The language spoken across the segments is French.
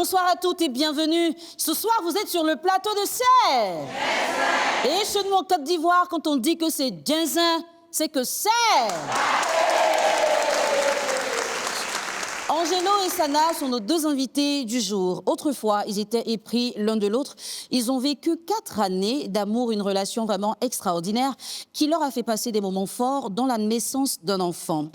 Bonsoir à toutes et bienvenue. Ce soir, vous êtes sur le plateau de Serre. Et chez nous en Côte d'Ivoire, quand on dit que c'est Djinzin, c'est que c'est... Angelo et Sana sont nos deux invités du jour. Autrefois, ils étaient épris l'un de l'autre. Ils ont vécu 4 années d'amour, une relation vraiment extraordinaire qui leur a fait passer des moments forts dans la naissance d'un enfant.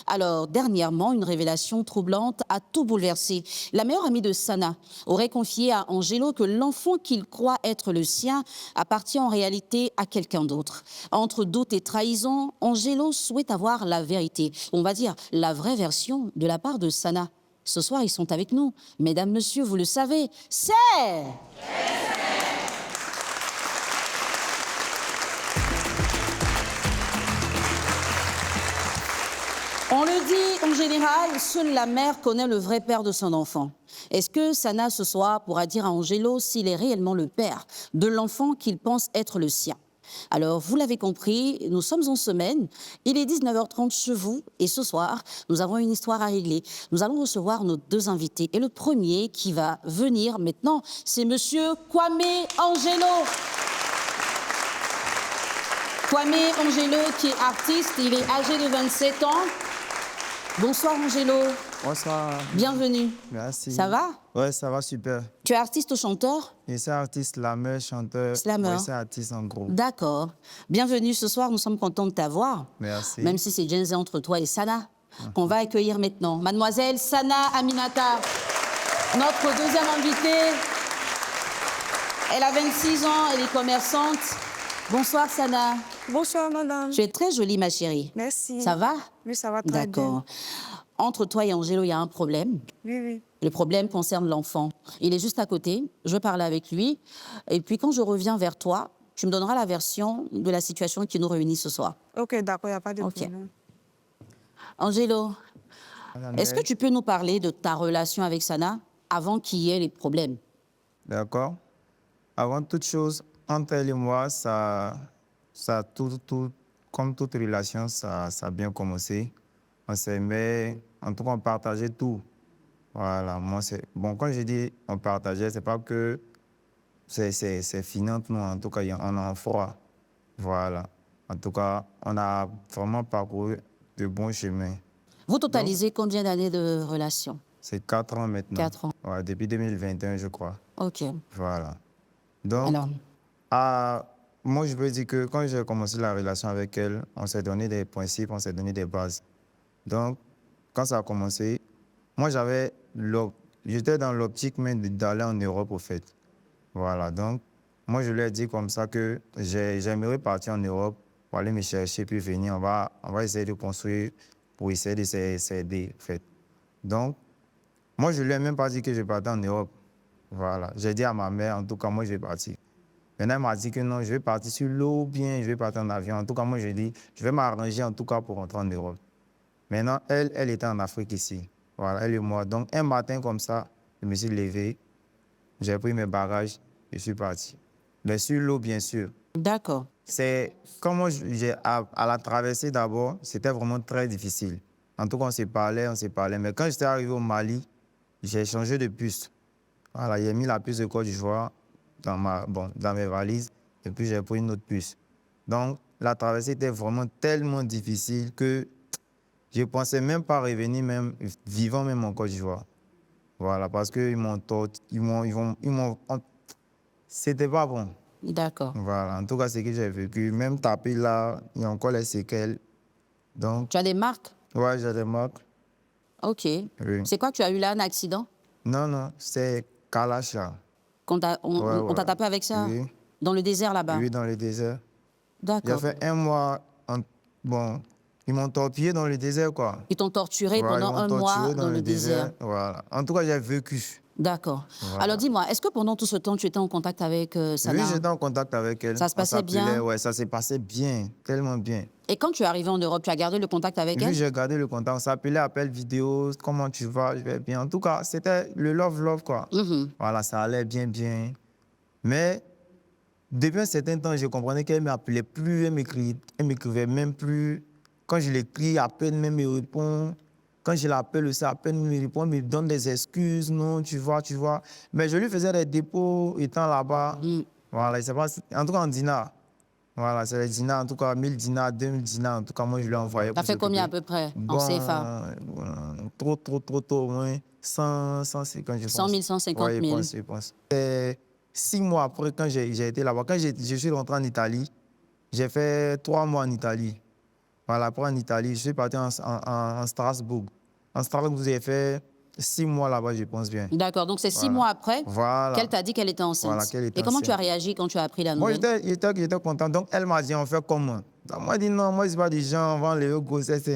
Alors, dernièrement, une révélation troublante a tout bouleversé. La meilleure amie de Sana aurait confié à Angelo que l'enfant qu'il croit être le sien appartient en réalité à quelqu'un d'autre. Entre doute et trahison, Angelo souhaite avoir la vérité, on va dire la vraie version de la part de Sana. Ce soir, ils sont avec nous. Mesdames, messieurs, vous le savez, c'est... On le dit en général, seule la mère connaît le vrai père de son enfant. Est-ce que Sana, ce soir, pourra dire à Angelo s'il est réellement le père de l'enfant qu'il pense être le sien? Alors, vous l'avez compris, nous sommes en semaine, il est 19h30 chez vous et ce soir, nous avons une histoire à régler. Nous allons recevoir nos deux invités et le premier qui va venir maintenant, c'est monsieur Kwame Angelo. Kwame Angelo qui est artiste, il est âgé de 27 ans. Bonsoir Angelo. Bonsoir. Bienvenue. Merci. Ça va? Ouais, ça va super. Tu es artiste ou chanteur? Je suis artiste, slameur, chanteur. Slameur. Ouais, c'est artiste en gros. D'accord. Bienvenue ce soir, nous sommes contents de t'avoir. Merci. Même si c'est Djinzin entre toi et Sana, qu'on va accueillir maintenant. Mademoiselle Sana Aminata, notre deuxième invitée. Elle a 26 ans, elle est commerçante. Bonsoir Sana. Bonsoir, madame. Tu es très jolie, ma chérie. Merci. Ça va? Oui, ça va très bien. D'accord. Entre toi et Angelo, il y a un problème. Oui, oui. Le problème concerne l'enfant. Il est juste à côté, je vais parler avec lui. Et puis quand je reviens vers toi, tu me donneras la version de la situation qui nous réunit ce soir. Ok, d'accord, il n'y a pas de Ok. problème. Angelo, Madame est-ce que Nel. tu peux nous parler de ta relation avec Sana avant qu'il y ait les problèmes? D'accord. Avant toute chose, entre elle et moi, comme toute relation, ça a bien commencé. On s'aimait, en tout cas, on partageait tout. Voilà, moi, c'est... Bon, quand je dis on partageait, c'est pas que c'est fini entre nous. En tout cas, on a un froid. Voilà. En tout cas, on a vraiment parcouru de bons chemins. Vous totalisez combien d'années de relation? C'est 4 ans maintenant. 4 ans. Ouais, depuis 2021, je crois. Ok. Voilà. Donc, Alors, moi, je peux dire que quand j'ai commencé la relation avec elle, on s'est donné des principes, on s'est donné des bases. Donc, quand ça a commencé, moi, j'étais dans l'optique même d'aller en Europe, au fait. Voilà. Donc, moi, je lui ai dit comme ça que j'aimerais partir en Europe pour aller me chercher, puis venir. On va essayer de construire pour essayer de s'aider, en fait. Donc, moi, je lui ai même pas dit que je partais en Europe. Voilà. J'ai dit à ma mère, en tout cas, moi, je vais partir. Maintenant, elle m'a dit que non, je vais partir sur l'eau ou bien je vais partir en avion. En tout cas, moi, je dis, je vais m'arranger en tout cas pour rentrer en Europe. Maintenant, elle était en Afrique ici. Voilà, elle et moi. Donc, un matin comme ça, je me suis levé, j'ai pris mes bagages, je suis parti. Mais sur l'eau, bien sûr. d'accord. C'est comme moi, à la traversée d'abord, c'était vraiment très difficile. En tout cas, on s'est parlé. Mais quand j'étais arrivé au Mali, j'ai changé de puce. Voilà, j'ai mis la puce de Côte d'Ivoire dans mes valises et puis j'ai pris une autre puce. Donc, la traversée était vraiment tellement difficile que je ne pensais même pas revenir, même vivant même en Côte d'Ivoire. Voilà, parce qu'ils m'ont torturé, c'était pas bon. D'accord. Voilà, en tout cas, c'est ce que j'ai vécu. Même tapé là, il y a encore les séquelles. Donc, Tu as des marques? ouais, j'ai des marques. Ok. Oui. C'est quoi, tu as eu là un accident? Non, c'est Kalash là. On t'a Ouais. tapé avec ça? Oui. Dans le désert là-bas? Oui, dans le désert. J'ai D'accord. fait un mois, bon, ils m'ont torpillé dans le désert, quoi. Ils t'ont torturé Voilà, pendant ils m'ont un torturé mois dans le désert. Voilà. En tout cas, j'ai vécu. D'accord. Voilà. Alors dis-moi, est-ce que pendant tout ce temps, tu étais en contact avec Sana? Oui, j'étais en contact avec elle. Ça se On passait s'appelait, bien? Ouais, ça s'est passé bien, tellement bien. Et quand tu es arrivé en Europe, tu as gardé le contact avec Oui, elle? j'ai gardé le contact. On s'appelait appel vidéo, comment tu vas, je vais bien. En tout cas, c'était le love, quoi. Mhm. Voilà, ça allait bien. Mais depuis un certain temps, je comprenais qu'elle ne m'appelait plus, elle m'écrivait même plus. Quand je l'écris, à peine même me répond. Quand je l'appelle aussi, à peine il me répond, il me donne des excuses, non, tu vois. Mais je lui faisais des dépôts étant là-bas. Voilà, c'est pas, en tout cas en dinar. Voilà, c'est les dinars, en tout cas 1000 dinars, 2000 dinars, en tout cas moi je lui ai envoyé. Ça fait combien à peu près en CFA? Trop, au moins 150, je pense. 100 000, 150 000. Ouais, je pense. Et 6 mois après, quand j'ai été là-bas, quand je suis rentré en Italie, j'ai fait 3 mois en Italie. Voilà, après en Italie, je suis parti en Strasbourg. En Strasbourg, j'ai fait 6 mois là-bas, je pense bien. D'accord, donc c'est 6 Voilà. mois après Voilà. qu'elle t'a dit qu'elle était enceinte. Voilà, qu'elle était Et comment tu as enceinte. réagi quand tu as appris la Moi, nouvelle? j'étais content. Donc, elle m'a dit, on fait comment? Donc, moi, j'ai dit, non, moi, je ne suis pas des gens, on va enlever grossesse.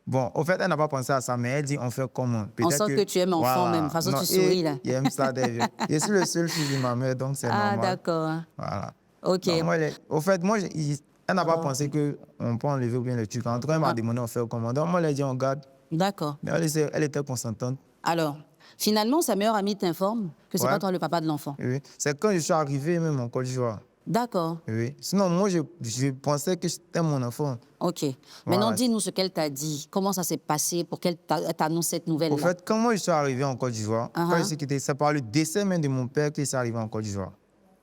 Bon, au fait, elle n'a pas pensé à ça, mais elle dit, on fait comment? On sent que tu aimes enfant même, de toute façon, tu souris là. Il aime ça, David. Je suis le seul fils de ma mère, donc c'est normal. Ah, d'accord. Voilà. Ok. Donc, moi, au fait, elle n'a pas pensé qu'on peut enlever ou bien le truc. En tout cas, elle m'a demandé, on fait comment? Donc, moi, elle a dit, on garde. D'accord. Mais elle était consentante. Alors, finalement, sa meilleure amie t'informe que c'est pas toi le papa de l'enfant. Oui. C'est quand je suis arrivé même en Côte d'Ivoire. D'accord. Oui. Sinon, moi, je pensais que c'était mon enfant. Ok. Maintenant, dis-nous ce qu'elle t'a dit. Comment ça s'est passé pour qu'elle t'annonce cette nouvelle-là? Au fait, quand moi je suis arrivé en Côte d'Ivoire, quand je suis quitté, c'est par le décès même de mon père que je suis arrivé en Côte d'Ivoire.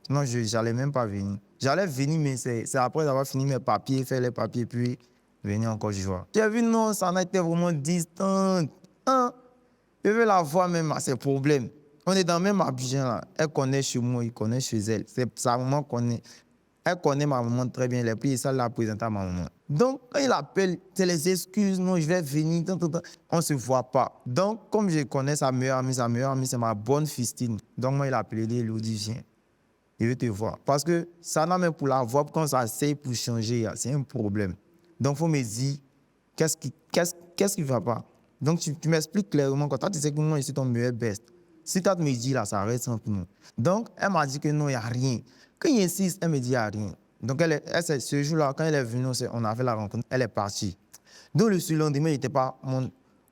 Sinon, je n'allais même pas venir. J'allais venir, mais c'est après avoir fini mes papiers, faire les papiers, puis venir en Côte d'Ivoire. J'ai vu, non, ça en été vraiment distant. Hein? Je veux la voir même à ses problèmes. On est dans le même Abidjan, là. Elle connaît chez moi, il connaît chez elle. C'est sa maman connaît. Elle connaît ma maman très bien. Les prix, ça l'a présenté à ma maman. Donc, quand il appelle, c'est les excuses, non, je vais venir, on ne se voit pas. Donc, comme je connais sa meilleure amie, c'est ma bonne fistine. Donc, moi, il a appelé, il lui dit, viens, je veux te voir. Parce que ça n'a même pour la voir, quand ça essaie pour changer, c'est un problème. Donc, il faut me dire, qu'est-ce qui ne va pas? Donc, tu m'expliques clairement, quand tu sais que moi, je suis ton meilleur best. Si tu me dis, là, ça reste entre nous. Donc, elle m'a dit que non, il n'y a rien. Quand il insiste, elle me dit, il n'y a rien. Donc, ce jour-là, quand elle est venue, on a fait la rencontre, elle est partie. Donc, le surlendemain, il n'était pas...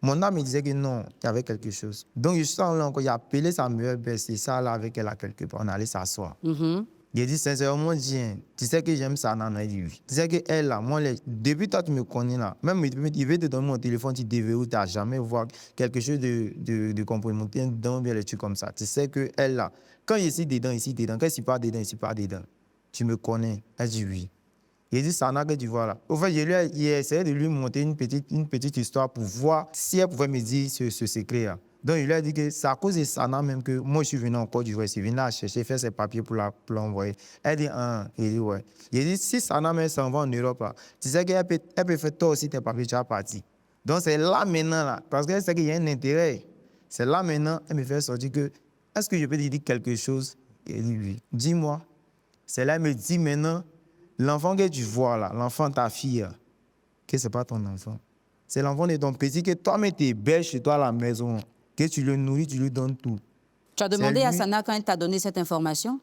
Mon âme me disait que non, il y avait quelque chose. Donc, je suis allé encore, il a appelé sa meilleure best, et ça, là, avec elle, à quelque part, on allait s'asseoir. Il a dit sincèrement, tu sais que j'aime ça, non, il dit oui. Tu sais qu'elle, là, moi, depuis toi, tu me connais, là, même il veut te donner mon téléphone, tu déverrouilles, tu n'as jamais voir quelque chose de compromettant dans bien les trucs comme ça. Tu sais qu'elle, là, quand je suis dedans, quand je suis pas dedans, tu me connais. Elle dit oui. Il dit, ça n'a que tu vois là. Au fait, j'ai essayé de lui monter une petite histoire pour voir si elle pouvait me dire ce secret-là. Donc, il lui a dit que c'est à cause de Sana même que moi, je suis venu en Côte d'Ivoire, je suis venu la chercher, faire ses papiers pour l'envoyer. Elle dit, il dit, ouais. Il dit, si Sana même s'en va en Europe, là, tu sais qu'elle peut faire toi aussi tes papiers, tu as parti. Donc, c'est là maintenant, là, parce qu'elle sait qu'il y a un intérêt. C'est là maintenant, elle me fait sortir que, est-ce que je peux te dire quelque chose? Il dit, oui. Dis-moi. C'est là, elle me dit maintenant, l'enfant que tu vois là, l'enfant de ta fille, que ce n'est pas ton enfant. C'est l'enfant de ton petit que toi-même tu héberges chez toi à la maison, que tu le nourris, tu lui donnes tout. Tu as demandé à Sana quand elle t'a donné cette information?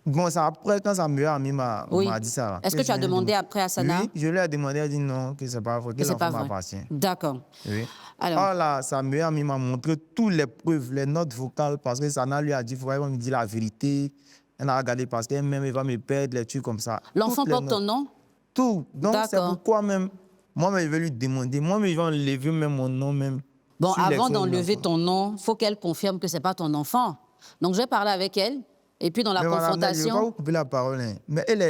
Bon, c'est après quand sa meilleure amie m'a dit ça. Est-ce que tu as demandé après à Sana? Oui, je lui ai demandé, elle a dit non, que ce n'est pas vrai, que l'enfant m'appartient. D'accord. Oui. Alors là, sa meilleure amie m'a montré toutes les preuves, les notes vocales, parce que Sana lui a dit, il faut me dire la vérité. Elle a regardé parce qu'elle-même, elle va me perdre, les trucs comme ça. L'enfant porte ton nom? Tout. Donc, c'est pourquoi même, moi-même, je vais lui demander. Moi-même, je vais enlever même mon nom même. Bon, avant d'enlever ton nom, il faut qu'elle confirme que ce n'est pas ton enfant. Donc, je vais parler avec elle. Et puis, dans la confrontation... Madame, je ne vais pas vous couper la parole. Hein. Mais elle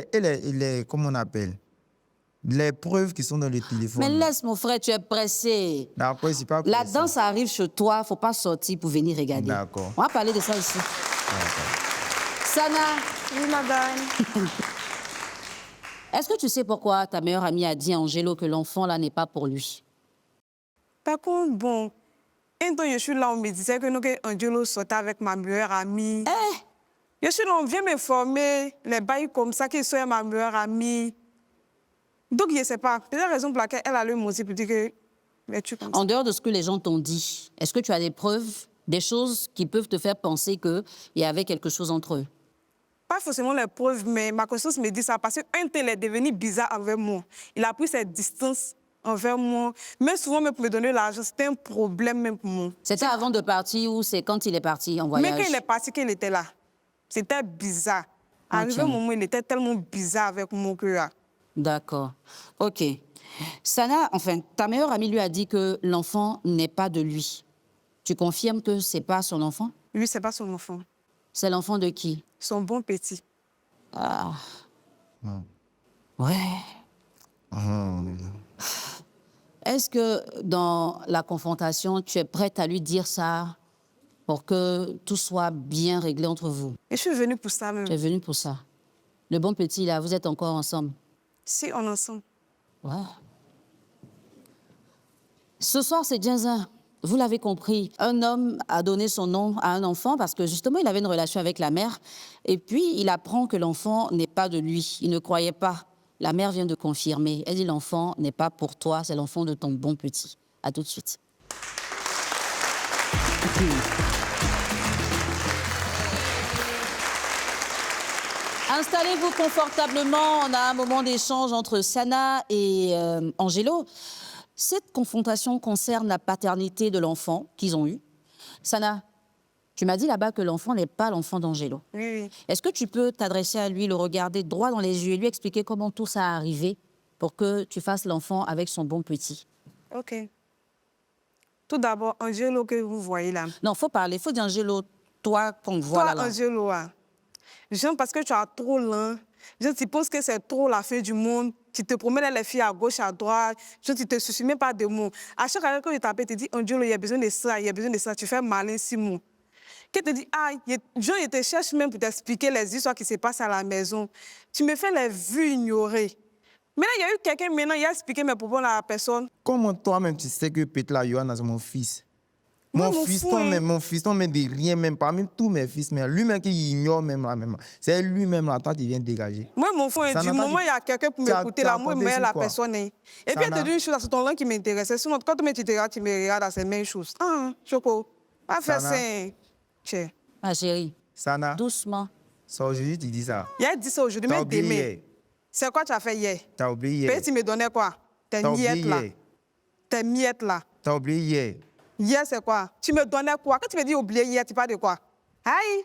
est, comment on appelle? Les preuves qui sont dans le téléphone. Mais laisse, mon frère, tu es pressé. D'accord, c'est pas pressé. Là-dedans, ça arrive chez toi, il ne faut pas sortir pour venir regarder. D'accord. On va parler de ça ici. D'accord. Sana. Oui, madame. Est-ce que tu sais pourquoi ta meilleure amie a dit à Angelo que l'enfant, là, n'est pas pour lui? Par contre, bon, un temps, je suis là, on me disait que Angelo sortait avec ma meilleure amie. Je suis là, on vient me former, les bails comme ça, qu'il soit ma meilleure amie. Donc, je ne sais pas. C'est la raison pour laquelle elle a le mot pour dire que... En dehors de ce que les gens t'ont dit, est-ce que tu as des preuves, des choses qui peuvent te faire penser qu'il y avait quelque chose entre eux? Pas forcément les preuves, mais ma conscience me dit ça parce qu'un tel est devenu bizarre envers moi. Il a pris cette distance envers moi. Même souvent, même pour me donner l'argent, c'était un problème même pour moi. C'était avant de partir ou c'est quand il est parti en voyage? Mais quand il est parti, qu'il était là, c'était bizarre. Arrivé au moment où il était tellement bizarre avec moi que... D'accord. OK. Sana, enfin, ta meilleure amie lui a dit que l'enfant n'est pas de lui. Tu confirmes que c'est pas son enfant? Lui, c'est pas son enfant. C'est l'enfant de qui? Son bon petit. Ah. Non. Ouais. Hum. Est-ce que dans la confrontation, tu es prête à lui dire ça pour que tout soit bien réglé entre vous? Et je suis venue pour ça même. Tu es venue pour ça. Le bon petit, là, vous êtes encore ensemble? Si, on est ensemble. Ouais. Ce soir, c'est Djenza. Vous l'avez compris, un homme a donné son nom à un enfant parce que justement, il avait une relation avec la mère. Et puis, il apprend que l'enfant n'est pas de lui. Il ne croyait pas. La mère vient de confirmer. Elle dit, l'enfant n'est pas pour toi, c'est l'enfant de ton bon petit. À tout de suite. Installez-vous confortablement. On a un moment d'échange entre Sana et Angelo. Cette confrontation concerne la paternité de l'enfant qu'ils ont eu. Sana, tu m'as dit là-bas que l'enfant n'est pas l'enfant d'Angelo. Oui, oui. Est-ce que tu peux t'adresser à lui, le regarder droit dans les yeux et lui expliquer comment tout ça a arrivé pour que tu fasses l'enfant avec son bon petit? OK. Tout d'abord, Angelo que vous voyez là. Non, faut parler, faut dire Angelo, toi qu'on voit Toi, là. Angelo, j'aime parce que tu as trop lent. Je tu penses que c'est trop la fin du monde. Tu te promènes les filles à gauche, à droite. Tu ne te soucies même pas de mots. À chaque fois que je t'appelle, tu dis, Angelo, il y a besoin de ça, il y a besoin de ça. Tu fais malin 6 mots. Qui te dit, ah, Jean, il te cherche même pour t'expliquer les histoires qui se passent à la maison. Tu me fais les vues ignorées. Maintenant, il y a eu quelqu'un, maintenant, il a expliqué mes problèmes à la personne. Comment toi-même tu sais que Petla Johanna, c'est mon fils? Moi, Mon mon fiston, fou, hein. même, mon fiston, même de rien, même parmi tous mes fils, mais lui-même qui ignore même là, même. C'est lui-même là, toi, tu viens dégager. Moi, mon fond, Ça du n'a pas moment où dit- il y a quelqu'un pour Tu as- m'écouter, tu as là, moi, je compté mets sur la quoi? personne. Et Ça puis, elle te n'a- dit une chose, c'est ton langue qui m'intéressait. Sinon, quand tu me regardes, tu me regardes, c'est la même chose. Ah, Choco, pas faire Ça ça. n'a- Tiens. Ma chérie, Sana, doucement. ça aujourd'hui, tu dis ça. Il a dit ça aujourd'hui, T'as mais oublié demain. hier. C'est quoi tu as fait hier? T'as oublié hier. Puis tu me donnais quoi? Tes T'as oublié miettes là. hier. Tes miettes là. T'as oublié hier. Hier, c'est quoi? Tu me donnais quoi? Quand tu me dis oublier hier, tu parles de quoi? Aïe!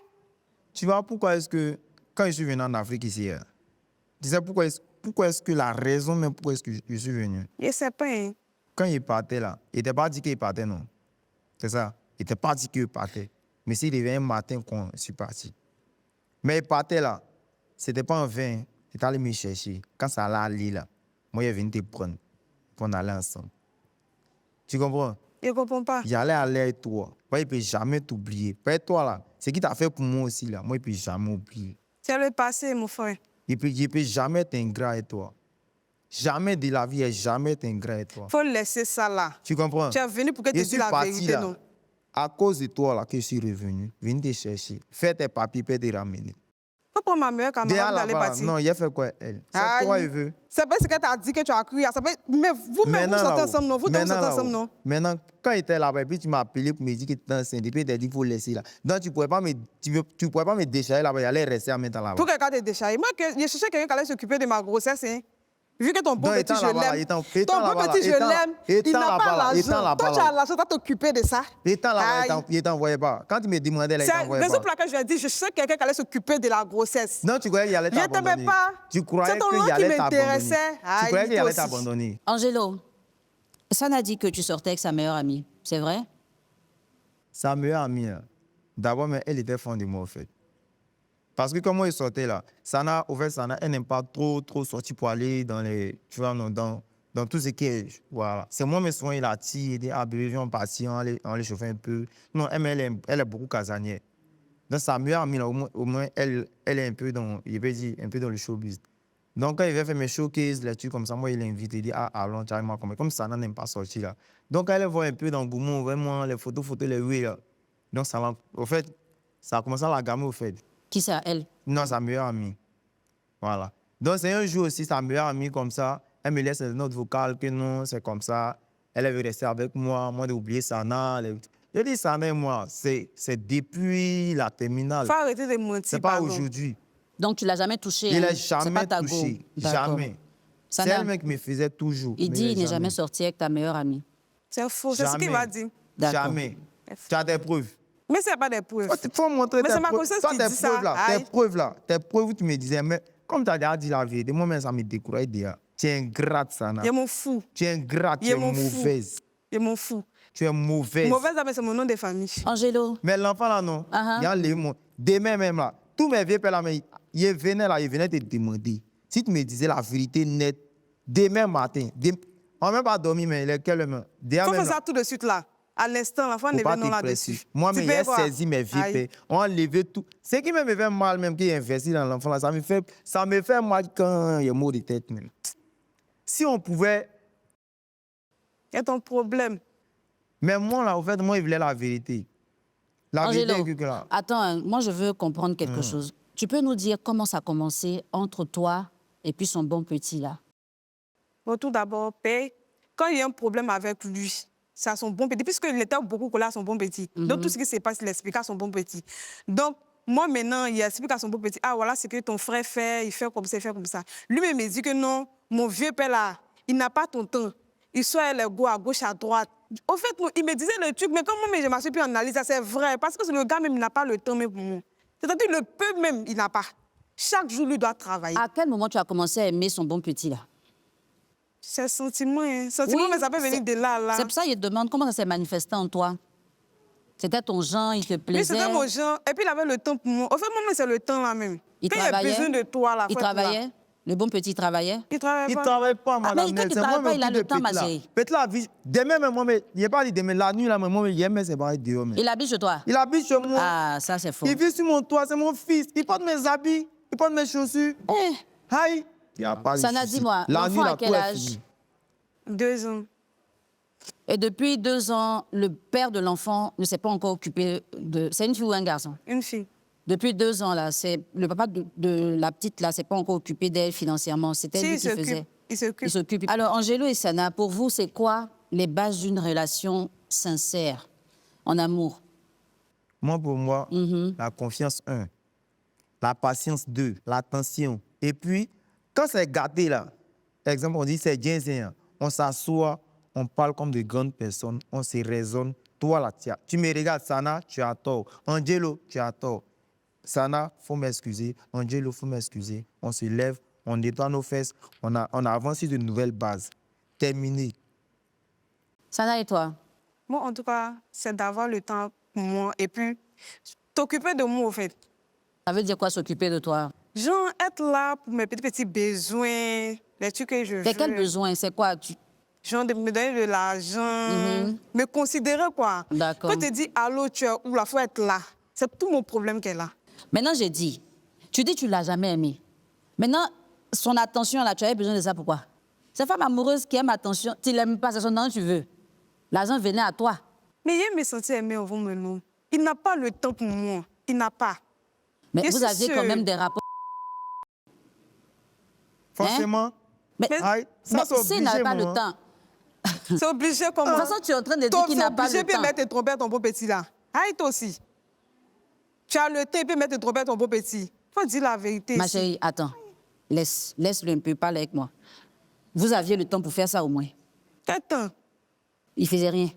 Tu vois pourquoi est-ce que, quand je suis venu en Afrique ici, tu sais pourquoi est-ce que la raison même pourquoi est-ce que je suis venu? Je sais pas, hein. Quand il partait là, il n'était pas dit qu'il partait, non. C'est ça. Il n'était pas dit qu'il partait. Mais s'il revient un matin quand je suis parti. Mais il partait là. Ce n'était pas en vain. Il est allé me chercher. Quand ça allait aller là, moi, il est venu te prendre. Pour on allait ensemble. Tu comprends? Je comprends pas. Il allait aller avec toi. Moi, il ne peut jamais t'oublier. Pas toi là. Ce qu'il t'a fait pour moi aussi là, moi, il ne peut jamais oublier. C'est le passé, mon frère. Il ne peut jamais être ingrat avec toi. Jamais de la vie, il jamais être ingrat avec toi. Faut laisser ça là. Tu comprends? Tu es venu pour que tu Je dises suis la parti vérité, là. non? À cause de toi là que je suis revenu. Viens te chercher. Fais tes papiers, puis te ramener. Faut prendre ma meilleure Déjà camarade d'aller là-bas, partir. non, il a fait quoi elle? C'est Aïe. toi il veut. C'est pas ce que tu as dit que tu as cru. Mais vous-même, vous sortez ensemble, non? Vous deux, vous sortez ensemble, non? Maintenant, quand il était là-bas, puis tu m'as appelé pour me dire que tu étais enceinte, et puis tu as dit qu'il faut laisser là. Donc tu ne pourrais pas me déchirer là-bas, il allait rester en même temps là-bas. Pour quelqu'un te déchiré. Moi, je cherchais quelqu'un qui allait s'occuper de ma grossesse, hein. Vu que ton bon Donc, petit, je l'aime. Ton étant bon là-bas, petit, je étant- l'aime. Il étant n'a là-bas, pas là, étant l'argent. là-bas, Toi, tu là. as l'argent, tu vas t'occuper de ça. Étant là-bas, Aïe. il t'envoyait pas. Quand il me demandait, là, il C'est la t'envoyait raison pas. pour laquelle je lui ai dit, je cherchais quelqu'un qui allait s'occuper de la grossesse. Non, tu croyais qu'il allait Je ne t'abandonner. t'aimais pas. Tu croyais C'est ton qu'il nom qui allait t'abandonner. m'intéressait. Tu Aïe, croyais qu'il toi allait aussi. t'abandonner. Angelo, Sana dit que tu sortais avec sa meilleure amie. C'est vrai? Sa meilleure amie, là, d'abord, mais elle était fan de moi, en fait. Parce que comment il sortait là, Sana, au fait, Sana, elle n'aime pas trop sortir pour aller dans les, tu vois, non, dans tout ce qui est, voilà. C'est moi, mais souvent, il attire, il dit, ah, bébé, viens, on partit, on les chauffer un peu. Non, elle est beaucoup casanière. Donc, sa meilleure amie, là, au moins elle est un peu dans, je peux dire, un peu dans le showbiz. Donc, quand il va faire mes showcases, les trucs comme ça, moi, il l'invite, il dit, ah, allons, tu moi comme Sana n'aime pas sortir là. Donc, quand elle voit un peu dans Goumou, vraiment, les photos, les oui, là. Donc, ça, au fait, ça a commencé à la gamer, au fait. Qui ça, elle? Non, sa meilleure amie. Voilà. Donc, c'est un jour aussi, sa meilleure amie, comme ça, elle me laisse une note vocale que non, c'est comme ça. Elle veut rester avec moi d'oublier Sana. Je dis Sana et moi, c'est depuis la terminale. Faut arrêter de mentir. C'est pas pardon. aujourd'hui. Donc, tu l'as jamais touché? Il hein? n'a C'est jamais pas ta go. touché. D'accord. Jamais. C'est Sana, elle-même qui me faisait toujours. il mais dit il n'est jamais sorti avec ta meilleure amie. C'est faux, c'est ce qu'il Jamais. va dire. D'accord. Jamais. Tu as des preuves. Mais ce n'est pas des preuves. Il faut montrer Mais tes c'est ma preuves. grossesse Toi, qui tes dit ça. preuves là, Aïe. tes preuves là, tes preuves où tu me disais, mais comme tu as déjà dit la vérité, moi-même, ça me décourage déjà. Tu es ingrate, Sana. Je m'en fous. Tu es ingrate, tu Je es m'en fous. mauvaise. Je m'en fous. Tu es mauvaise. Mauvaise, mais c'est mon nom de famille. Angelo, Mais l'enfant là, non. Uh-huh. Il y a les mots. Demain même là, tous mes vieux pères là, mais ils venaient te demander. Si tu me disais la vérité nette, demain matin, on n'a même pas dormi, mais il est quelle heure? Il faut faire ça tout de suite là. À l'instant, l'enfant ne Faut pas vient non t'expresser. là-dessus. Moi, Tu mais peux j'ai voir. saisi mes vieux Aïe. pères. On a enlevé tout. Ce qui me fait mal, même qui est investi dans l'enfant, là, ça me fait mal quand il y a mot de tête. Même. Si on pouvait. C'est ton problème. Mais moi, là, au fait, moi, il voulait la vérité. La Angelo, vérité que là. attends, hein, moi je veux comprendre quelque chose. Tu peux nous dire comment ça a commencé entre toi et puis son bon petit là? Bon, tout d'abord, Père, quand il y a un problème avec lui, c'est à son bon petit, puisqu'il était beaucoup collé à son bon petit. Donc, tout ce qui se passe, il explique à son bon petit. Donc, moi, maintenant, il explique à son bon petit, ah, voilà ce que ton frère fait, il fait comme ça, il fait comme ça. Lui-même me dit que non, mon vieux père là, il n'a pas ton temps. Il soit les go à gauche, à droite. Au fait, il me disait le truc, mais comme moi, je m'assois puis analyse, ça c'est vrai, parce que le gars même, il n'a pas le temps même pour moi. C'est-à-dire, le peu même, il n'a pas. Chaque jour, lui doit travailler. À quel moment tu as commencé à aimer son bon petit là? C'est sentiment, hein. Sentiment, Oui, mais ça peut venir de là, là. C'est pour ça qu'il te demande comment ça s'est manifesté en toi. C'était ton genre, il te Oui, plaisait. c'était mon genre. Et puis, il avait le temps pour moi. Au fait, moi, c'est le temps là même. Il Quand il y a travaillait. besoin de toi, là. Il faut être là. travaillait. Le bon petit travaillait. Il travaille Il pas. ne travaille pas, mais madame. quand il Nelson. travaille Moi, pas, il a m'occupe le de temps, ma Petite, là. chérie. Petite, là, demain, même, moi, mais il n'est pas dit demain, la nuit, là, mais moi, il aime ses barres dehors. mais. Il habite chez toi. Il habite chez moi. Ah, ça c'est faux. Il vit sur mon toit, c'est mon fils. Il porte mes habits, il porte mes chaussures. Eh, Aïe. Il n'y a pas de Sana, souci. dis-moi, La nuit, l'enfant là, à quel tout est âge? fini. 2 ans. Et depuis 2 ans, le père de l'enfant ne s'est pas encore occupé de... C'est une fille ou un garçon? Une fille. Depuis 2 ans, là, le papa de la petite, là, s'est pas encore occupé d'elle financièrement. C'était Si, lui il qui faisait. s'occupe. Il s'occupe. Il s'occupe. Alors, Angelo et Sana, pour vous, c'est quoi les bases d'une relation sincère, en amour? Moi, pour moi, la confiance, 1. La patience, 2. L'attention. Et puis, quand c'est gâté, là, par exemple, on dit c'est bien, on s'assoit, on parle comme de grandes personnes, on se raisonne. Toi, là, tu me regardes, Sana, tu as tort. Angelo, tu as tort. Sana, faut m'excuser. Angelo, faut m'excuser. On se lève, on nettoie nos fesses, on avance sur de nouvelles bases. Terminé. Sana et toi? Moi, en tout cas, c'est d'avoir le temps pour moi. Et puis, t'occuper de moi, au fait. Ça veut dire quoi, s'occuper de toi? Genre, être là pour mes petits besoins, les trucs que je veux. Mais quel besoin? C'est quoi? Genre, de me donner de l'argent, me considérer, quoi. D'accord. Quand tu dis allô, tu es où, là, faut être là. C'est tout mon problème qu'elle a. Maintenant, j'ai dit, tu dis que tu ne l'as jamais aimé. Maintenant, son attention, là, tu avais besoin de ça, pourquoi? Cette femme amoureuse qui aime attention, tu ne l'aimes pas, c'est son nom que tu veux. L'argent venait à toi. Mais il me sentir aimé au fond de nous. Il n'a pas le temps pour moi. Il n'a pas. Mais Je vous suis aviez sûre. quand même des rapports. Forcément. Mais, Aïe, ça, c'est s'il n'avait obligé, pas le maman. temps. C'est obligé De comment? toute façon, tu es en train de dire qu'il n'a pas obligé le de temps. mettre tes trompettes ton beau petit là. Aïe, toi aussi. Tu as le temps et mettre tes trompettes ton beau petit. Faut dire la vérité. Ma ici. chérie, attends. Laisse-le un peu parler avec moi. Vous aviez le temps pour faire ça au moins. Quel temps? Il ne faisait rien.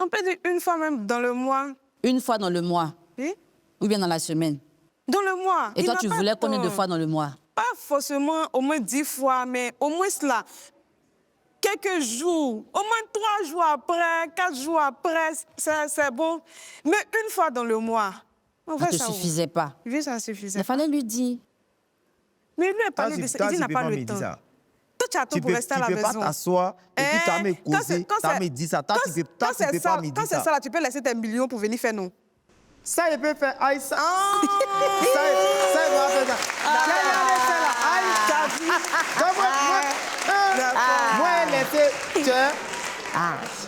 On peut dire une fois même dans le mois. Une fois dans le mois Oui? ou bien dans la semaine. Dans le mois. Et Il toi, n'a tu pas voulais de combien de temps. fois dans le mois? Pas forcément au moins 10 fois, mais au moins cela. Quelques jours, au moins 3 jours après, 4 jours après, c'est bon. Mais une fois dans le mois. En Ça vrai, ne te suffisait pas. Oui, ça suffisait. Il fallait lui dire. Mais lui a Toi, parlé tu- de ça. toi, Il dit tu n'a peux pas pas le me temps. dire ça. Toi, tu as temps Tu pour peux, rester à la tu peux pas maison. t'asseoir et puis tu as me Quand causer, c'est- quand tu as c'est- me dit ça. Toi, tu peux quand pas c'est me ça, dire quand c'est ça, là, tu peux laisser tes millions pour venir faire non. Ça, il peut faire. Aïe, ça. Ah! Ça, il va faire ça. Tiens, regardez ça là. Aïe, t'as vu. Donc, moi, elle était. Tiens.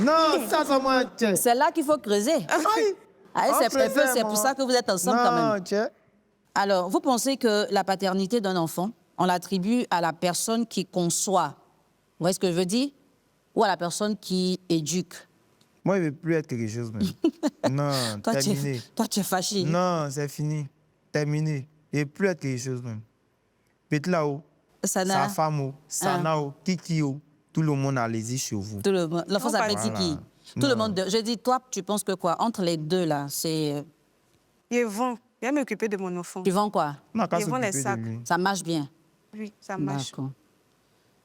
Non, ça, c'est moi. Tiens. C'est là qu'il faut creuser. Aïe. Ah, On c'est faisait, préférable, c'est pour moi. ça que vous êtes ensemble quand Non, même. tiens. Alors, vous pensez que la paternité d'un enfant, on l'attribue à la personne qui conçoit, vous voyez ce que je veux dire? Ou à la personne qui éduque? Moi, il ne veut plus être quelque chose, même. Non, terminé. Toi, tu es fâché. Non, c'est fini. Terminé. Il ne veut plus être quelque chose, même. Peut-être là-haut, Sana, sa femme, Sanao, Kiki, tout le monde allez-y chez vous. tout le monde. L'enfant Non, s'appelle pas- Tiki. Voilà. Tout le Non. monde. Je dis, toi, tu penses que quoi? Entre les deux, là, c'est. Ils vont. Viens m'occuper de mon enfant. Tu vends quoi? On n'a qu'à Ils vont les s'occuper de sacs. lui. Ça marche bien. Oui, ça marche. D'accord.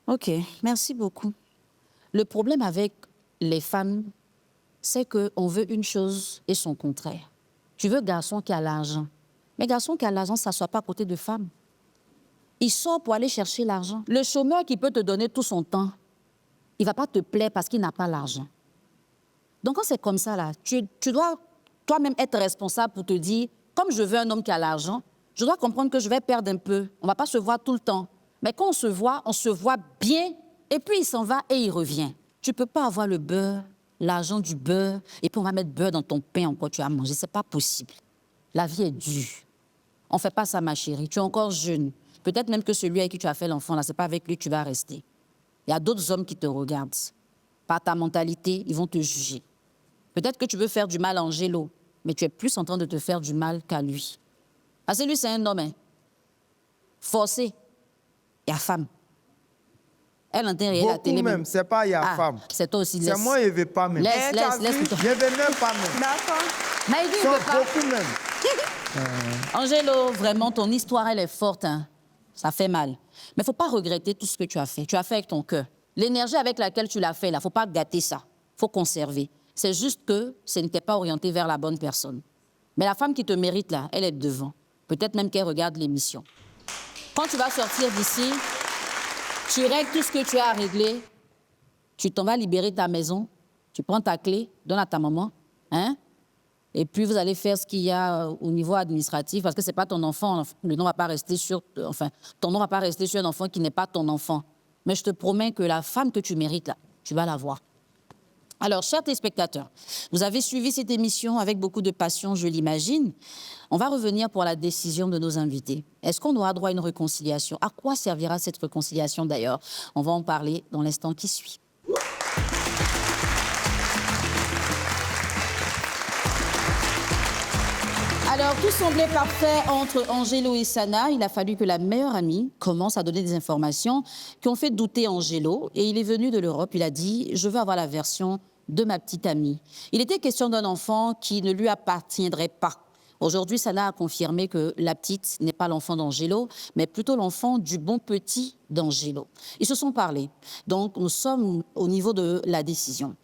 OK, merci beaucoup. Le problème avec les femmes, c'est qu'on veut une chose et son contraire. Tu veux garçon qui a l'argent. Mais garçon qui a l'argent, ça ne s'assoit pas à côté de femme. Il sort pour aller chercher l'argent. Le chômeur qui peut te donner tout son temps, il ne va pas te plaire parce qu'il n'a pas l'argent. Donc, quand c'est comme ça, là, tu dois toi-même être responsable pour te dire, comme je veux un homme qui a l'argent, je dois comprendre que je vais perdre un peu. On ne va pas se voir tout le temps. Mais quand on se voit bien, et puis il s'en va et il revient. Tu ne peux pas avoir le beurre, l'argent du beurre, et puis on va mettre beurre dans ton pain encore tu as mangé. Ce n'est pas possible. La vie est dure. On ne fait pas ça, ma chérie. Tu es encore jeune. Peut-être même que celui avec qui tu as fait l'enfant, là, ce n'est pas avec lui que tu vas rester. Il y a d'autres hommes qui te regardent. Par ta mentalité, ils vont te juger. Peut-être que tu veux faire du mal à Angelo, mais tu es plus en train de te faire du mal qu'à lui. Parce que lui, c'est un homme, hein. Forcé. Il y a femme. Elle entend rien à la Beaucoup télé. même, c'est pas il y a femme. C'est toi aussi. C'est moi, je ne veux pas même. Laisse. Je ne veux même pas même. D'accord. Mais il dit, il Sont veut pas. beaucoup même. Angelo, vraiment, ton histoire, elle est forte. Hein. Ça fait mal. Mais il ne faut pas regretter tout ce que tu as fait. Tu as fait avec ton cœur. L'énergie avec laquelle tu l'as fait, il ne faut pas gâter ça. Il faut conserver. C'est juste que ce n'était pas orienté vers la bonne personne. Mais la femme qui te mérite, là, elle est devant. Peut-être même qu'elle regarde l'émission. Quand tu vas sortir d'ici, tu règles tout ce que tu as à régler. Tu t'en vas libérer ta maison. Tu prends ta clé, donne à ta maman. Hein? Et puis, vous allez faire ce qu'il y a au niveau administratif, parce que ce n'est pas ton enfant. Le nom va pas rester sur... Enfin, ton nom ne va pas rester sur un enfant qui n'est pas ton enfant. Mais je te promets que la femme que tu mérites, là, tu vas la voir. Alors, chers téléspectateurs, vous avez suivi cette émission avec beaucoup de passion, je l'imagine. On va revenir pour la décision de nos invités. Est-ce qu'on aura droit à une réconciliation? À quoi servira cette réconciliation d'ailleurs? On va en parler dans l'instant qui suit. Alors, tout semblait parfait entre Angelo et Sana. Il a fallu que la meilleure amie commence à donner des informations qui ont fait douter Angelo. Et il est venu de l'Europe, il a dit « Je veux avoir la version de ma petite amie ». Il était question d'un enfant qui ne lui appartiendrait pas. Aujourd'hui, Sana a confirmé que la petite n'est pas l'enfant d'Angelo, mais plutôt l'enfant du bon petit d'Angelo. Ils se sont parlé. Donc, nous sommes au niveau de la décision.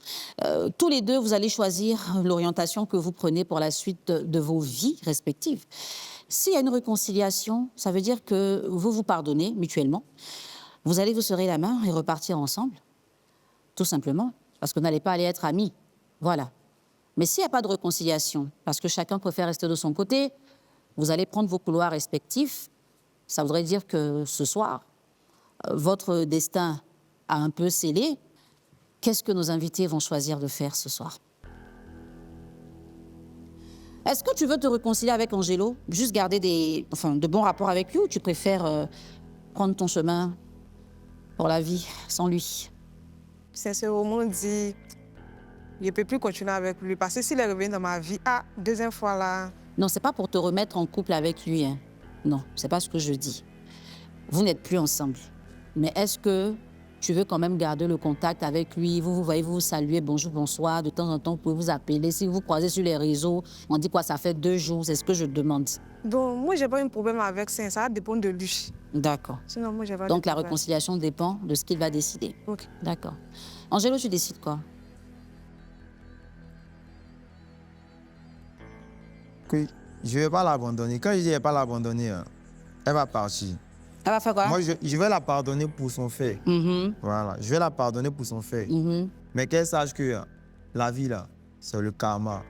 Tous les deux, vous allez choisir l'orientation que vous prenez pour la suite de vos vies respectives. S'il y a une réconciliation, ça veut dire que vous vous pardonnez mutuellement. Vous allez vous serrer la main et repartir ensemble. Tout simplement. Parce que vous n'allez pas aller être amis. Voilà. Mais s'il n'y a pas de réconciliation, parce que chacun préfère rester de son côté, vous allez prendre vos couloirs respectifs. Ça voudrait dire que ce soir, votre destin a un peu scellé. Qu'est-ce que nos invités vont choisir de faire ce soir? Est-ce que tu veux te réconcilier avec Angelo, juste garder de bons rapports avec lui, ou tu préfères prendre ton chemin pour la vie sans lui? Sincèrement dit, je ne peux plus continuer avec lui parce que s'il est revenu dans ma vie, deuxième fois là... Non, c'est pas pour te remettre en couple avec lui. Hein. Non, c'est pas ce que je dis. Vous n'êtes plus ensemble. Mais est-ce que tu veux quand même garder le contact avec lui? Vous voyez, vous saluez, bonjour, bonsoir. De temps en temps, vous pouvez vous appeler. Si vous croisez sur les réseaux, on dit quoi, ça fait 2 jours. C'est ce que je demande. Donc, moi, je n'ai pas un problème avec ça. Ça dépend de lui. D'accord. Sinon, moi, j'ai pas Donc, de la problème. réconciliation dépend de ce qu'il va décider. OK. D'accord. Angelo, tu décides quoi? Que je ne vais pas l'abandonner. Quand je dis je ne vais pas l'abandonner, elle va partir. Elle va faire quoi? Moi, je vais la pardonner pour son fait. Voilà, je vais la pardonner pour son fait. Mais qu'elle sache que la vie, là, c'est le karma.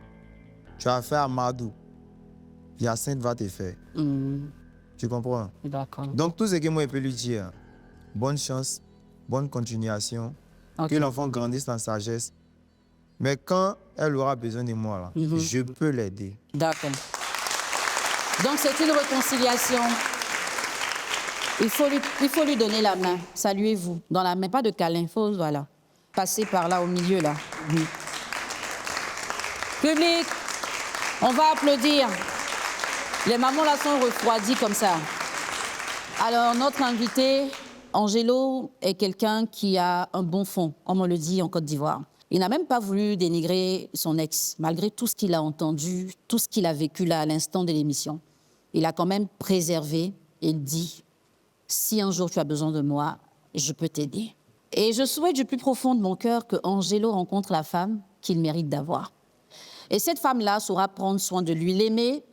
Tu as fait à Madou, Hyacinthe va te faire. Tu comprends? D'accord. Donc, tout ce que moi, je peux lui dire, bonne chance, bonne continuation, Ok. que l'enfant grandisse en sagesse. Mais quand elle aura besoin de moi, là, je peux l'aider. D'accord. Donc, c'est une réconciliation. Il faut lui donner la main. Saluez-vous. Dans la main, pas de câlin. Il faut, voilà, passer par là, au milieu, là. Public, on va applaudir. Les mamans, là, sont refroidies comme ça. Alors, notre invité, Angelo, est quelqu'un qui a un bon fond, comme on le dit en Côte d'Ivoire. Il n'a même pas voulu dénigrer son ex, malgré tout ce qu'il a entendu, tout ce qu'il a vécu là à l'instant de l'émission. Il a quand même préservé, et il dit, Si un jour tu as besoin de moi, je peux t'aider. Et je souhaite du plus profond de mon cœur que Angelo rencontre la femme qu'il mérite d'avoir. Et cette femme-là saura prendre soin de lui, l'aimer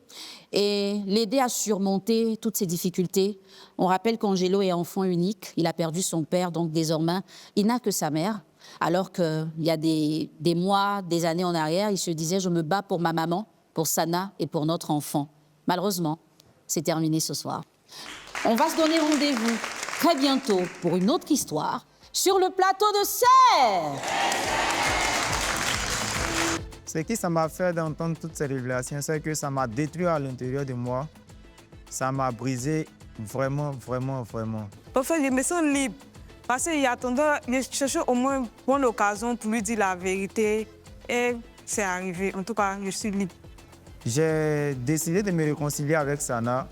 et l'aider à surmonter toutes ses difficultés. On rappelle qu'Angelo est enfant unique, il a perdu son père, donc désormais, il n'a que sa mère. Alors qu'il y a des mois, des années en arrière, il se disait « je me bats pour ma maman, pour Sana et pour notre enfant ». Malheureusement, c'est terminé ce soir. On va se donner rendez-vous très bientôt pour une autre histoire sur le plateau de Serre. Ce qui ça m'a fait d'entendre toutes ces révélations, c'est que ça m'a détruit à l'intérieur de moi. Ça m'a brisé vraiment, vraiment, vraiment. En fait, je me sens libre. Parce qu'il attendait, je cherchais au moins une bonne occasion pour lui dire la vérité. Et c'est arrivé. En tout cas, je suis libre. J'ai décidé de me réconcilier avec Sana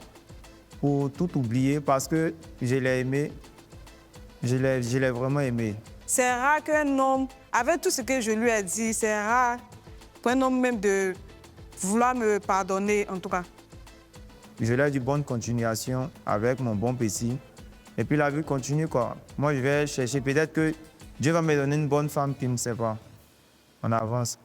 pour tout oublier parce que je l'ai aimé. Je l'ai vraiment aimé. C'est rare qu'un homme, avec tout ce que je lui ai dit, c'est rare pour un homme même de vouloir me pardonner, en tout cas. Je lui ai dit bonne continuation avec mon bon petit. Et puis la vie continue, quoi. Moi, je vais chercher. Peut-être que Dieu va me donner une bonne femme qui ne sait pas. On avance.